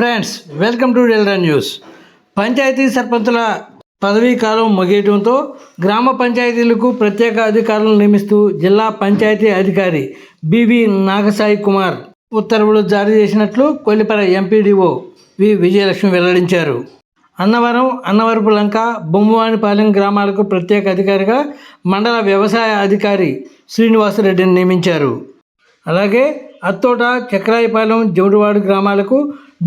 Friends, welcome to Delta News. పంచాయతీ సర్పంచుల పదవీ కాలం ముగియడంతో గ్రామ పంచాయతీలకు ప్రత్యేక అధికారులను నియమిస్తూ జిల్లా పంచాయతీ అధికారి బివి నాగసాయి కుమార్ ఉత్తర్వులు జారీ చేసినట్లు కొల్లిపర ఎంపీడీఓ వి విజయలక్ష్మి వెల్లడించారు. అన్నవరం, అన్నవరపులంక, బొమ్మవానిపాలెం గ్రామాలకు ప్రత్యేక అధికారిగా మండల వ్యవసాయ అధికారి శ్రీనివాసరెడ్డిని నియమించారు. అలాగే అత్తోట, చక్రాయపాలెం, జముడివాడు గ్రామాలకు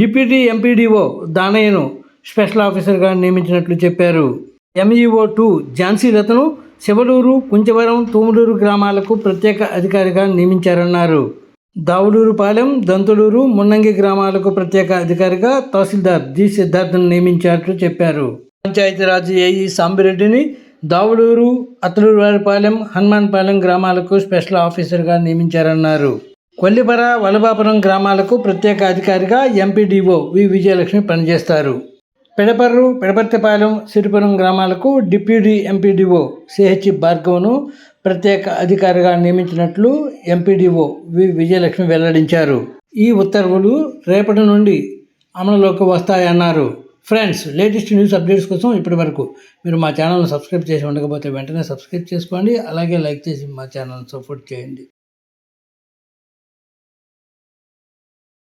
డిప్యూటీ ఎంపీడీఓ దానయ్యను స్పెషల్ ఆఫీసర్గా నియమించినట్లు చెప్పారు. ఎంఈఓ2 ఝాన్సీలతను శివలూరు, కుంచవరం, తూములూరు గ్రామాలకు ప్రత్యేక అధికారిగా నియమించారన్నారు. దావులూరుపాలెం, దంతులూరు, మున్నంగి గ్రామాలకు ప్రత్యేక అధికారిగా తహసీల్దార్ జి సిద్ధార్థను నియమించినట్లు చెప్పారు. పంచాయతీరాజ్ ఏఈ సాంబిరెడ్డిని దావులూరు, అత్తలూరుపాలెం, హనుమాన్పాలెం గ్రామాలకు స్పెషల్ ఆఫీసర్గా నియమించారన్నారు. కొల్లిపర, వలభాపురం గ్రామాలకు ప్రత్యేక అధికారిగా ఎంపీడీఓ వి విజయలక్ష్మి పనిచేస్తారు. పెడపర్రు, పెడపర్తిపాలెం, సిరిపురం గ్రామాలకు డిప్యూటీ ఎంపీడీఓ సిహెచ్ భార్గవ్ను ప్రత్యేక అధికారిగా నియమించినట్లు ఎంపీడీఓ వి విజయలక్ష్మి వెల్లడించారు. ఈ ఉత్తర్వులు రేపటి నుండి అమలులోకి వస్తాయన్నారు. ఫ్రెండ్స్, లేటెస్ట్ న్యూస్ అప్డేట్స్ కోసం ఇప్పటి వరకు మీరు మా ఛానల్ను సబ్స్క్రైబ్ చేసి ఉండకపోతే వెంటనే సబ్స్క్రైబ్ చేసుకోండి. అలాగే లైక్ చేసి మా ఛానల్ని సపోర్ట్ చేయండి.